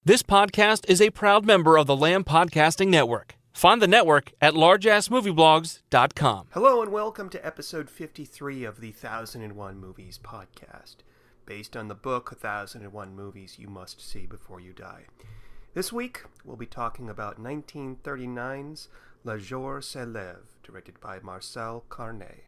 This podcast is a proud member of the Lamb Podcasting Network. Find the network at largeassmovieblogs.com. Hello and welcome to episode 53 of the 1001 Movies podcast, based on the book 1001 Movies You Must See Before You Die. This week, we'll be talking about 1939's Le Jour, leve, directed by Marcel Carne.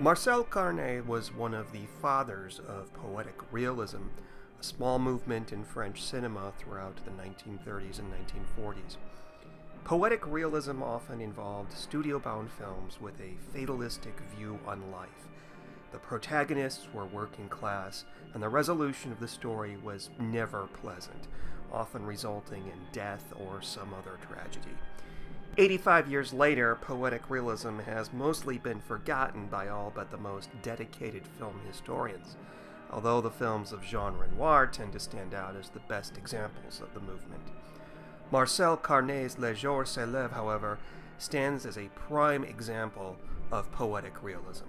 Marcel Carne was one of the fathers of Poetic realism, a small movement in French cinema throughout the 1930s and 1940s. Poetic realism often involved studio-bound films with a fatalistic view on life. The protagonists were working class, and the resolution of the story was never pleasant, often resulting in death or some other tragedy. 85 years later, poetic realism has mostly been forgotten by all but the most dedicated film historians, although the films of Jean Renoir tend to stand out as the best examples of the movement. Marcel Carne's Le Jour, leve, however, stands as a prime example of poetic realism.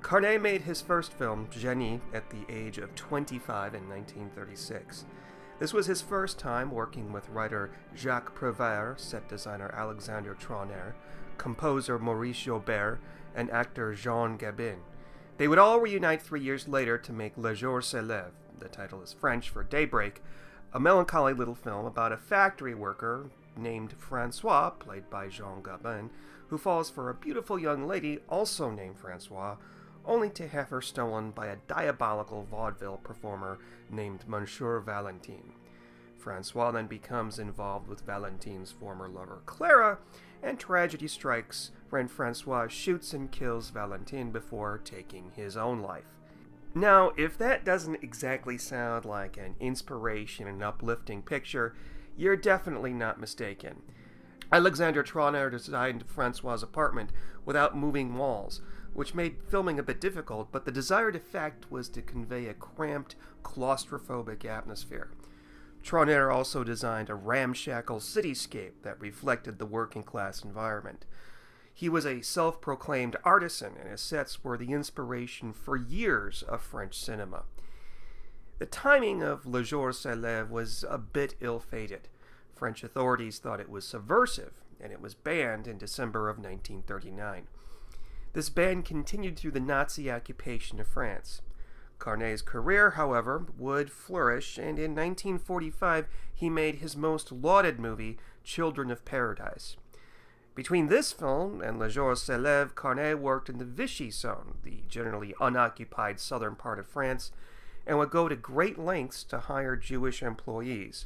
Carne made his first film, Génie, at the age of 25 in 1936. This was his first time working with writer Jacques Prévert, set designer Alexandre Trauner, composer Maurice Joubert, and actor Jean Gabin. They would all reunite 3 years later to make Le Jour, leve, the title is French for Daybreak, a melancholy little film about a factory worker named Francois, played by Jean Gabin, who falls for a beautiful young lady also named Francois, only to have her stolen by a diabolical vaudeville performer named Monsieur Valentin. Francois then becomes involved with Valentin's former lover Clara, and tragedy strikes when Francois shoots and kills Valentin before taking his own life. Now, if that doesn't exactly sound like an inspiration and uplifting picture, you're definitely not mistaken. Alexandre Trauner designed Francois' apartment without moving walls, which made filming a bit difficult, but the desired effect was to convey a cramped, claustrophobic atmosphere. Trauner also designed a ramshackle cityscape that reflected the working-class environment. He was a self-proclaimed artisan, and his sets were the inspiration for years of French cinema. The timing of Le Jour, leve was a bit ill-fated. French authorities thought it was subversive, and it was banned in December of 1939. This ban continued through the Nazi occupation of France. Carne's career, however, would flourish, and in 1945 he made his most lauded movie, Children of Paradise. Between this film and Le Jour, leve, Carne worked in the Vichy Zone, the generally unoccupied southern part of France, and would go to great lengths to hire Jewish employees.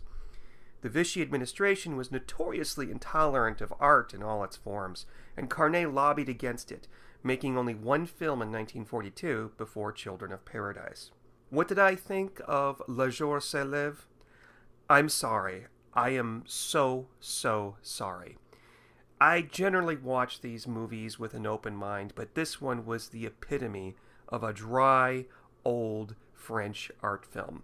The Vichy administration was notoriously intolerant of art in all its forms, and Carne lobbied against it, making only one film in 1942 before Children of Paradise. What did I think of Le Jour, leve? I'm sorry. I am so sorry. I generally watch these movies with an open mind, but this one was the epitome of a dry, old French art film.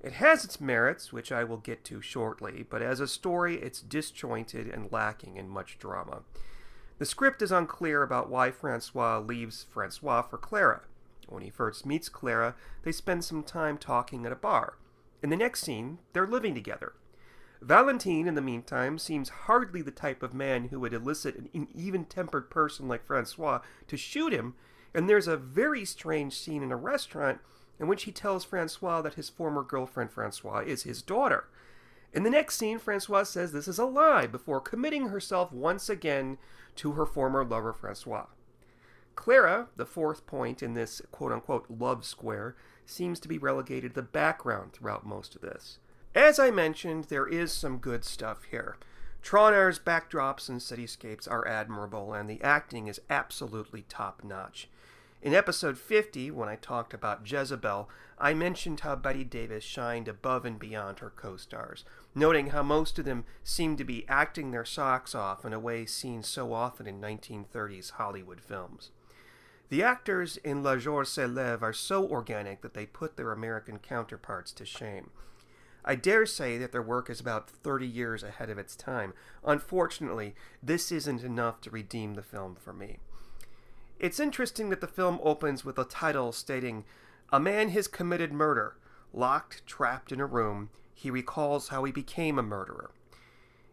It has its merits, which I will get to shortly, but as a story, it's disjointed and lacking in much drama. The script is unclear about why Francois leaves Francois for Clara. When he first meets Clara, they spend some time talking at a bar. In the next scene, they're living together. Valentin, in the meantime, seems hardly the type of man who would elicit an even-tempered person like Francois to shoot him, and there's a very strange scene in a restaurant in which he tells Francois that his former girlfriend Francois is his daughter. In the next scene, Francois says this is a lie before committing herself once again to her former lover Francois. Clara, the fourth point in this quote-unquote love square, seems to be relegated to the background throughout most of this. As I mentioned, there is some good stuff here. Trauner's backdrops and cityscapes are admirable, and the acting is absolutely top-notch. In episode 50, when I talked about Jezebel, I mentioned how Bette Davis shined above and beyond her co-stars, noting how most of them seemed to be acting their socks off in a way seen so often in 1930s Hollywood films. The actors in Le Jour, leve are so organic that they put their American counterparts to shame. I dare say that their work is about 30 years ahead of its time. Unfortunately, this isn't enough to redeem the film for me. It's interesting that the film opens with a title stating, "A man has committed murder. Locked, trapped in a room, he recalls how he became a murderer."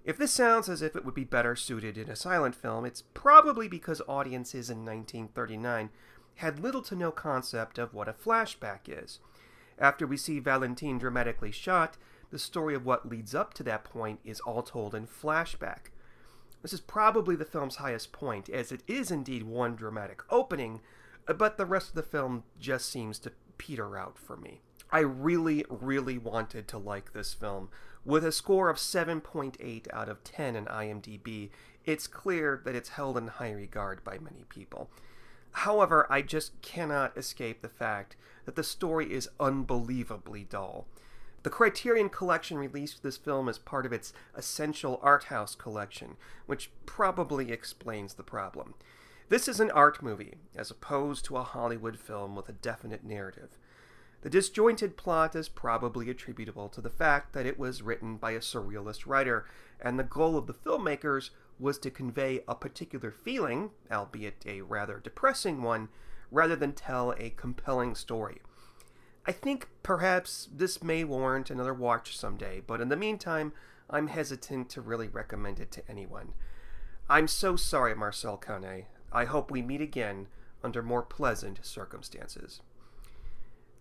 If this sounds as if it would be better suited in a silent film, it's probably because audiences in 1939 had little to no concept of what a flashback is. After we see Valentine dramatically shot, the story of what leads up to that point is all told in flashback. This is probably the film's highest point, as it is indeed one dramatic opening, but the rest of the film just seems to peter out for me. I really wanted to like this film. With a score of 7.8 out of 10 in IMDb, it's clear that it's held in high regard by many people. However, I just cannot escape the fact that the story is unbelievably dull. The Criterion Collection released this film as part of its Essential Art House collection, which probably explains the problem. This is an art movie, as opposed to a Hollywood film with a definite narrative. The disjointed plot is probably attributable to the fact that it was written by a surrealist writer, and the goal of the filmmakers was to convey a particular feeling, albeit a rather depressing one, rather than tell a compelling story. I think perhaps this may warrant another watch someday, but in the meantime, I'm hesitant to really recommend it to anyone. I'm so sorry, Marcel Carne. I hope we meet again under more pleasant circumstances.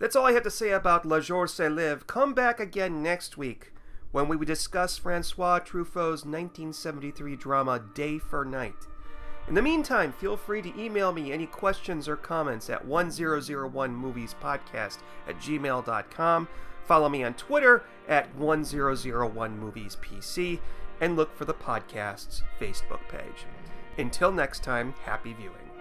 That's all I have to say about Le Jour, leve. Come back again next week when we will discuss Francois Truffaut's 1973 drama Day for Night. In the meantime, feel free to email me any questions or comments at 1001moviespodcast@gmail.com. Follow me on Twitter at 1001moviespc, and look for the podcast's Facebook page. Until next time, happy viewing.